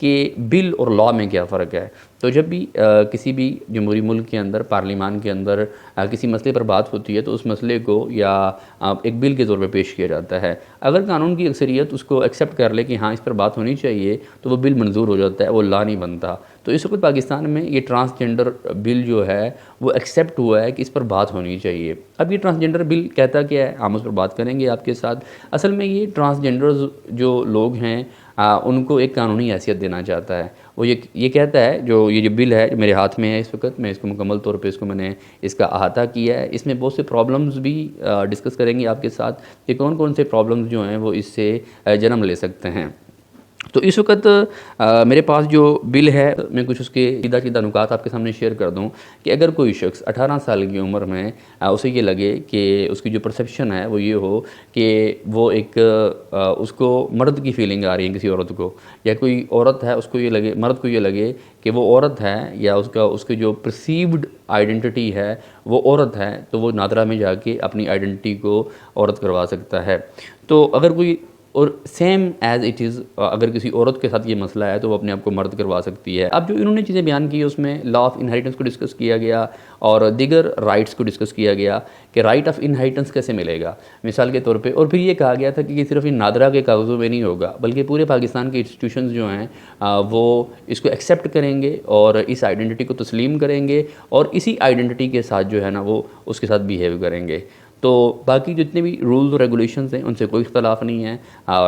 کہ بل اور لاء میں کیا فرق ہے. تو جب بھی کسی بھی جمہوری ملک کے اندر پارلیمان کے اندر کسی مسئلے پر بات ہوتی ہے تو اس مسئلے کو یا ایک بل کے طور پہ پیش کیا جاتا ہے. اگر قانون کی اکثریت اس کو ایکسیپٹ کر لے کہ ہاں اس پر بات ہونی چاہیے تو وہ بل منظور ہو جاتا ہے, وہ لا نہیں بنتا. تو اس وقت پاکستان میں یہ ٹرانسجنڈر بل جو ہے وہ ایکسیپٹ ہوا ہے کہ اس پر بات ہونی چاہیے. اب یہ ٹرانسجنڈر بل کہتا کیا ہے, ہم اس پر بات کریں گے آپ کے ساتھ. اصل میں یہ ٹرانسجنڈرز جو لوگ ہیں ان کو ایک قانونی حیثیت دینا چاہتا ہے. وہ یہ کہتا ہے, یہ جو بل ہے میرے ہاتھ میں ہے اس وقت, میں اس کو مکمل طور پہ میں نے اس کا احاطہ کیا ہے. اس میں بہت سے پرابلمز بھی ڈسکس کریں گے آپ کے ساتھ کہ کون کون سے پرابلمز جو ہیں وہ اس سے جنم لے سکتے ہیں. تو اس وقت میرے پاس جو بل ہے میں کچھ اس کے سیدھا نکات آپ کے سامنے شیئر کر دوں کہ اگر کوئی شخص 18 سال کی عمر میں اسے یہ لگے کہ اس کی جو پرسیپشن ہے وہ یہ ہو کہ وہ ایک اس کو مرد کی فیلنگ آ رہی ہے کسی عورت کو, یا کوئی عورت ہے اس کو یہ لگے, مرد کو یہ لگے کہ وہ عورت ہے, یا اس کی جو پرسیوڈ آئیڈینٹی ہے وہ عورت ہے, تو وہ نادرہ میں جا کے اپنی آئیڈینٹی کو عورت کروا سکتا ہے. تو اگر کوئی اور سیم ایز اٹ از اگر کسی عورت کے ساتھ یہ مسئلہ ہے تو وہ اپنے آپ کو مرد کروا سکتی ہے. اب جو انہوں نے چیزیں بیان کی اس میں لا آف انہیریٹنس کو ڈسکس کیا گیا اور دیگر رائٹس کو ڈسکس کیا گیا کہ رائٹ آف انہیریٹنس کیسے ملے گا مثال کے طور پہ. اور پھر یہ کہا گیا تھا کہ یہ صرف ان نادرہ کے کاغذوں میں نہیں ہوگا بلکہ پورے پاکستان کے انسٹیٹیوشنز جو ہیں وہ اس کو ایکسیپٹ کریں گے اور اس آئیڈینٹی کو تسلیم کریں گے اور اسی آئیڈینٹی کے ساتھ جو ہے نا وہ اس کے ساتھ بیہیو کریں گے. تو باقی جتنے بھی رولز اور ریگولیشنز ہیں ان سے کوئی اختلاف نہیں ہے.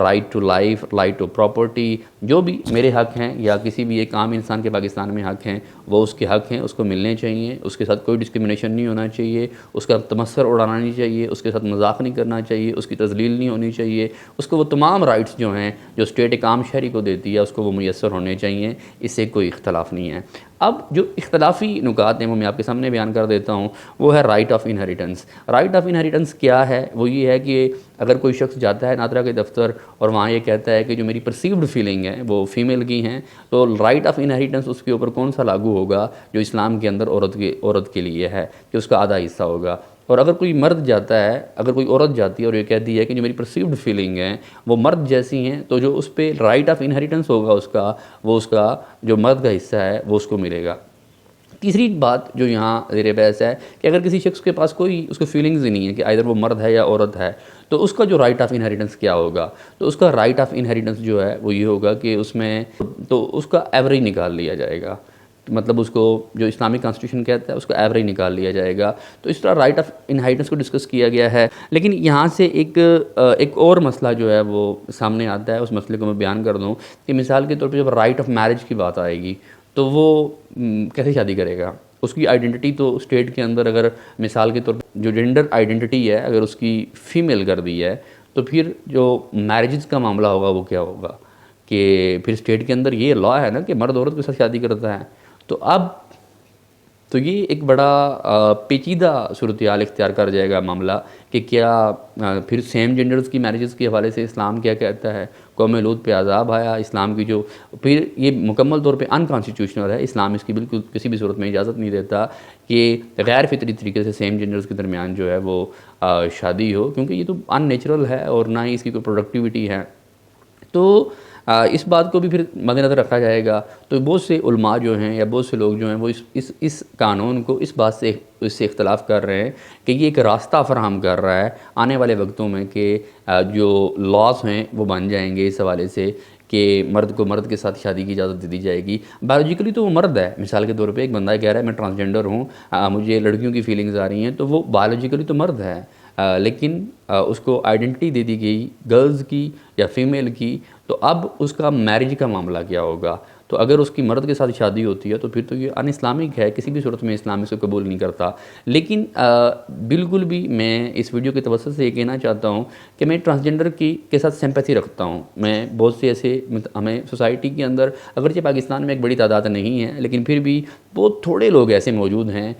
Right to life, right to property, جو بھی میرے حق ہیں یا کسی بھی ایک عام انسان کے پاکستان میں حق ہیں وہ اس کے حق ہیں, اس کو ملنے چاہیے. اس کے ساتھ کوئی ڈسکرمنیشن نہیں ہونا چاہیے, اس کا تمسخر اڑانا نہیں چاہیے, اس کے ساتھ مذاق نہیں کرنا چاہیے, اس کی تذلیل نہیں ہونی چاہیے. اس کو وہ تمام رائٹس جو ہیں جو اسٹیٹ ایک عام شہری کو دیتی ہے اس کو وہ میسر ہونے چاہیے. اس سے کوئی اختلاف نہیں ہے. اب جو اختلافی نکات ہیں وہ میں آپ کے سامنے بیان کر دیتا ہوں. وہ ہے right of inheritance. Right of inheritance کیا ہے؟ وہ یہ ہے کہ اگر کوئی شخص جاتا ہے نادرہ کے دفتر اور وہاں یہ کہتا ہے کہ جو میری پرسیوڈ فیلنگ ہے وہ فیمیل کی ہیں, تو رائٹ آف انہیریٹنس اس کے اوپر کون سا لاگو ہوگا جو اسلام کے اندر عورت کے لیے ہے کہ اس کا آدھا حصہ ہوگا. اور اگر کوئی مرد جاتا ہے, اگر کوئی عورت جاتی ہے اور یہ کہتی ہے کہ جو میری پرسیوڈ فیلنگ ہیں وہ مرد جیسی ہیں, تو جو اس پہ رائٹ آف انہیریٹنس ہوگا اس کا جو مرد کا حصہ ہے وہ اس کو ملے گا. تیسری بات جو یہاں زیر بحث ہے کہ اگر کسی شخص کے پاس کوئی اس کو فیلنگز ہی نہیں ہے کہ ائدر وہ مرد ہے یا عورت ہے, تو اس کا جو رائٹ آف انہیریٹنس کیا ہوگا؟ تو اس کا رائٹ آف انہیریٹنس جو ہے وہ یہ ہوگا کہ اس میں تو اس کا ایوریج نکال لیا جائے گا. مطلب اس کو جو اسلامک کانسٹیٹیوشن کہتا ہے اس کا ایوریج نکال لیا جائے گا. تو اس طرح رائٹ آف انہیریٹنس کو ڈسکس کیا گیا ہے. لیکن یہاں سے ایک اور مسئلہ جو ہے وہ سامنے آتا ہے. اس مسئلے کو میں بیان کر دوں کہ مثال کے طور پہ جب رائٹ آف میرج کی بات آئے گی تو وہ کیسے شادی کرے گا؟ اس کی آئیڈینٹی تو اسٹیٹ کے اندر اگر مثال کے طور پہ جو جینڈر آئیڈینٹی ہے اگر اس کی فیمیل کر دی ہے تو پھر جو میرجز کا معاملہ ہوگا وہ کیا ہوگا کہ پھر اسٹیٹ کے اندر یہ لا ہے نا کہ مرد عورت کے ساتھ شادی کرتا ہے. تو یہ ایک بڑا پیچیدہ صورتحال اختیار کر جائے گا معاملہ کہ کیا پھر سیم جینڈرز کی میرجز کے حوالے سے اسلام کیا کہتا ہے. قوم لوط پہ عذاب آیا, اسلام کی جو پھر یہ مکمل طور پہ انکانسٹیٹیوشنل ہے. اسلام اس کی بالکل کسی بھی صورت میں اجازت نہیں دیتا کہ غیر فطری طریقے سے سیم جینڈرز کے درمیان جو ہے وہ شادی ہو, کیونکہ یہ تو ان نیچرل ہے اور نہ ہی اس کی کوئی پروڈکٹیوٹی ہے. تو اس بات کو بھی پھر مد نظر رکھا جائے گا. تو بہت سے علماء جو ہیں یا بہت سے لوگ جو ہیں وہ اس قانون کو اس بات سے اس سے اختلاف کر رہے ہیں کہ یہ ایک راستہ فراہم کر رہا ہے آنے والے وقتوں میں کہ جو لاز ہیں وہ بن جائیں گے اس حوالے سے کہ مرد کو مرد کے ساتھ شادی کی اجازت دے دی جائے گی. بایولوجیکلی تو وہ مرد ہے. مثال کے طور پہ ایک بندہ کہہ رہا ہے میں ٹرانسجنڈر ہوں, مجھے لڑکیوں کی فیلنگز آ رہی ہیں, تو وہ بایولوجیکلی تو مرد ہے لیکن اس کو آئیڈینٹی دے دی گئی گرلز کی یا فیمیل کی. تو اب اس کا میرج کا معاملہ کیا ہوگا؟ تو اگر اس کی مرد کے ساتھ شادی ہوتی ہے تو پھر تو یہ ان اسلامک ہے, کسی بھی صورت میں اسلام اس کو قبول نہیں کرتا. لیکن بالکل بھی میں اس ویڈیو کے توسط سے یہ کہنا چاہتا ہوں کہ میں ٹرانسجنڈر کے ساتھ سمپیتھی رکھتا ہوں. میں بہت سے ایسے ہمیں سوسائٹی کے اندر اگرچہ پاکستان میں ایک بڑی تعداد نہیں ہے لیکن پھر بھی بہت تھوڑے لوگ ایسے موجود ہیں.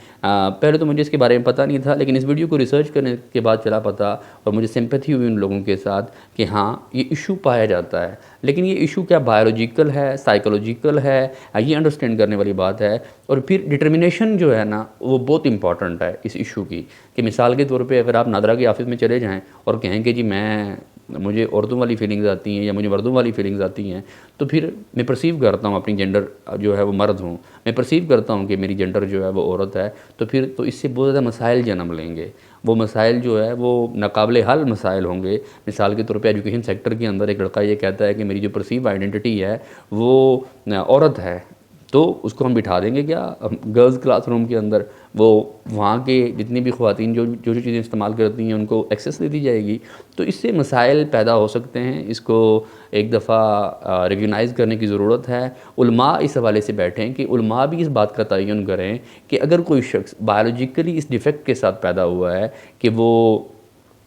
پہلے تو مجھے اس کے بارے میں پتہ نہیں تھا لیکن اس ویڈیو کو ریسرچ کرنے کے بعد چلا پتہ اور مجھے سمپیتھی ہوئی ان لوگوں کے ساتھ کہ ہاں یہ ایشو پایا جاتا ہے. لیکن یہ ایشو کیا بایولوجیکل ہے, سائیکولوجیکل ہے, یہ انڈرسٹینڈ کرنے والی بات ہے. اور پھر ڈٹرمنیشن جو ہے نا وہ بہت امپورٹنٹ ہے اس ایشو کی. کہ مثال کے طور پہ اگر آپ نادرہ کے آفس میں چلے جائیں اور کہیں کہ جی میں مجھے عورتوں والی فیلنگز آتی ہیں یا مجھے مردوں والی فیلنگز آتی ہیں، تو پھر میں پرسیو کرتا ہوں اپنی جینڈر جو ہے وہ مرد ہوں، میں پرسیو کرتا ہوں کہ میری جینڈر جو ہے وہ عورت ہے، تو پھر تو اس سے بہت زیادہ مسائل جنم لیں گے۔ وہ مسائل جو ہے وہ ناقابل حل مسائل ہوں گے۔ مثال کے طور پہ ایجوکیشن سیکٹر کے اندر ایک لڑکا یہ کہتا ہے کہ میری جو پرسیو آئیڈینٹی ہے وہ عورت ہے، تو اس کو ہم بٹھا دیں گے کیا گرلز کلاس روم کے اندر؟ وہ وہاں کے جتنی بھی خواتین جو جو چیزیں استعمال کرتی ہیں ان کو ایکسیس دے دی جائے گی؟ تو اس سے مسائل پیدا ہو سکتے ہیں۔ اس کو ایک دفعہ ریکگنائز کرنے کی ضرورت ہے۔ علماء اس حوالے سے بیٹھیں کہ علماء بھی اس بات کا تعین کریں کہ اگر کوئی شخص بایولوجیکلی اس ڈیفیکٹ کے ساتھ پیدا ہوا ہے کہ وہ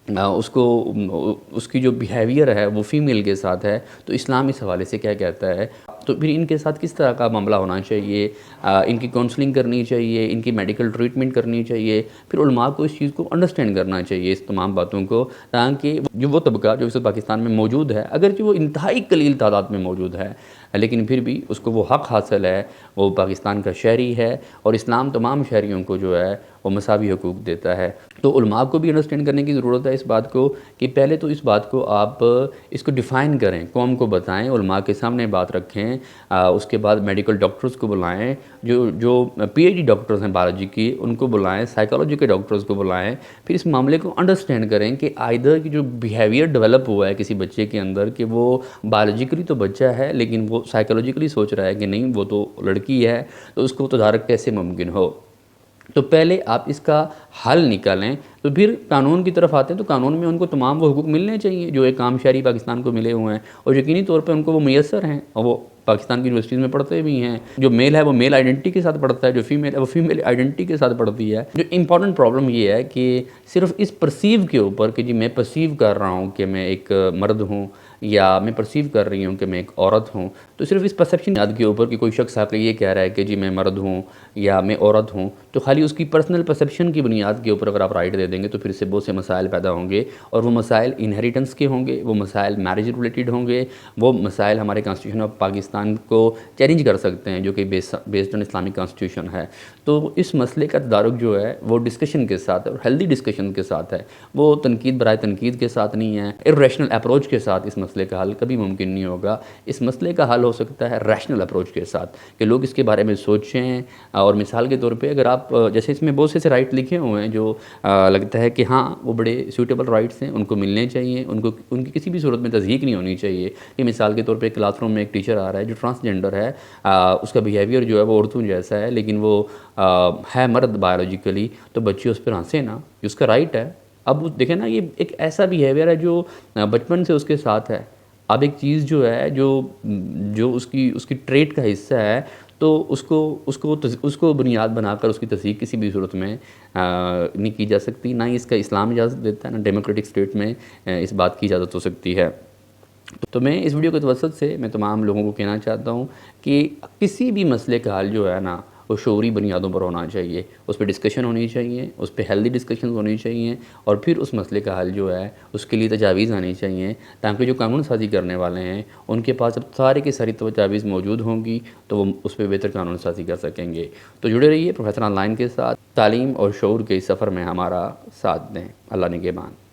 اس کی جو بیہیویئر ہے وہ فیمیل کے ساتھ ہے، تو اسلام اس حوالے سے کیا کہتا ہے، تو پھر ان کے ساتھ کس طرح کا معاملہ ہونا چاہیے، ان کی کاؤنسلنگ کرنی چاہیے، ان کی میڈیکل ٹریٹمنٹ کرنی چاہیے۔ پھر علماء کو اس چیز کو انڈرسٹینڈ کرنا چاہیے، اس تمام باتوں کو، تاکہ جو وہ طبقہ جو اس وقت پاکستان میں موجود ہے، اگرچہ وہ انتہائی قلیل تعداد میں موجود ہے، لیکن پھر بھی اس کو وہ حق حاصل ہے، وہ پاکستان کا شہری ہے، اور اسلام تمام شہریوں کو جو ہے وہ مساوی حقوق دیتا ہے۔ تو علماء کو بھی انڈرسٹینڈ کرنے کی ضرورت ہے اس بات کو، کہ پہلے تو اس بات کو آپ اس کو ڈیفائن کریں، قوم کو بتائیں، علماء کے سامنے بات رکھیں، اس کے بعد میڈیکل ڈاکٹرز کو بلائیں، جو پی ایچ ڈی ڈاکٹرز ہیں بایولوجی کی ان کو بلائیں، سائیکالوجی کے ڈاکٹرز کو بلائیں، پھر اس معاملے کو انڈرسٹینڈ کریں کہ آئدر کی جو بیہیویئر ڈیولپ ہوا ہے کسی بچے کے اندر کہ وہ بایولوجیکلی تو بچہ ہے لیکن وہ سائیکالوجیکلی سوچ رہا ہے کہ نہیں وہ تو لڑکی ہے، تو اس کو تدارک کیسے ممکن ہو؟ تو پہلے آپ اس کا حل نکالیں، تو پھر قانون کی طرف آتے ہیں، تو قانون میں ان کو تمام وہ حقوق ملنے چاہیے جو ایک عام شہری پاکستان کو ملے ہوئے ہیں، اور یقینی طور پہ ان کو وہ میسر ہیں، اور وہ پاکستان کی یونیورسٹیز میں پڑھتے بھی ہیں۔ جو میل ہے وہ میل آئیڈینٹی کے ساتھ پڑھتا ہے، جو فیمیل ہے وہ فیمیل آئیڈینٹی کے ساتھ پڑھتی ہے۔ جو امپورٹنٹ پرابلم یہ ہے کہ صرف اس پرسیو کے اوپر کہ جی میں پرسیو کر رہا ہوں کہ میں ایک مرد ہوں، یا میں پرسیو کر رہی ہوں کہ میں ایک عورت ہوں، تو صرف اس پرسیپشن کے اوپر کہ کوئی شخص آ کے یہ کہہ رہا ہے کہ جی میں مرد ہوں یا میں عورت ہوں، تو خالی اس کی پرسنل پرسیپشن کی بنیاد کے اوپر اگر آپ رائٹ دے دیں گے تو پھر اس سے بہت سے مسائل پیدا ہوں گے، اور وہ مسائل انہیریٹنس کے ہوں گے، وہ مسائل میرج ریلیٹڈ ہوں گے، وہ مسائل ہمارے کانسٹیٹیوشن آف پاکستان کو چیلنج کر سکتے ہیں جو کہ بیسڈ آن اسلامک کانسٹیٹیوشن ہے۔ تو اس مسئلے کا تدارک جو ہے وہ ڈسکشن کے ساتھ اور ہیلدی ڈسکشن کے ساتھ ہے، وہ تنقید برائے تنقید کے ساتھ نہیں ہے، ارریشنل اپروچ کے ساتھ اس مسئلے کا حل کبھی ممکن نہیں ہوگا۔ اس مسئلے کا حل ہو سکتا ہے ریشنل اپروچ کے ساتھ، کہ لوگ اس کے بارے میں سوچیں، اور مثال کے طور پہ اگر آپ جیسے اس میں بہت سے رائٹ لکھے ہوئے ہیں جو لگتا ہے کہ ہاں وہ بڑے سوٹیبل رائٹس ہیں، ان کو ملنے چاہیے، ان کی کسی بھی صورت میں تضحیق نہیں ہونی چاہیے۔ کہ مثال کے طور پہ کلاس روم میں ایک ٹیچر آ رہا ہے جو ٹرانسجینڈر ہے، اس کا بیہیویئر جو ہے وہ عورتوں جیسا ہے لیکن وہ ہے مرد بایولوجیکلی، تو بچے اس پر ہنسیں نا، یہ اس کا رائٹ ہے۔ اب دیکھیں نا، یہ ایک ایسا بیہیویئر ہے جو بچپن سے اس کے ساتھ ہے۔ اب ایک چیز جو ہے جو اس کی ٹریٹ کا حصہ ہے، تو اس کو بنیاد بنا کر اس کی تصدیق کسی بھی صورت میں نہیں کی جا سکتی، نہ ہی اس کا اسلام اجازت دیتا ہے، نہ ڈیموکریٹک اسٹیٹ میں اس بات کی اجازت ہو سکتی ہے۔ تو میں اس ویڈیو کے توسط سے میں تمام لوگوں کو کہنا چاہتا ہوں کہ کسی بھی مسئلے کا حل جو ہے نا وہ شعوری بنیادوں پر ہونا چاہیے، اس پہ ڈسکشن ہونی چاہیے، اس پہ ہیلدی ڈسکشن ہونی چاہیے، اور پھر اس مسئلے کا حل جو ہے اس کے لیے تجاویز آنی چاہیے، تاکہ جو قانون سازی کرنے والے ہیں ان کے پاس اب سارے کی ساری تجاویز موجود ہوں گی تو وہ اس پہ بہتر قانون سازی کر سکیں گے۔ تو جڑے رہیے پروفیسر آن لائن کے ساتھ، تعلیم اور شعور کے اس سفر میں ہمارا ساتھ دیں۔ اللہ نگہبان۔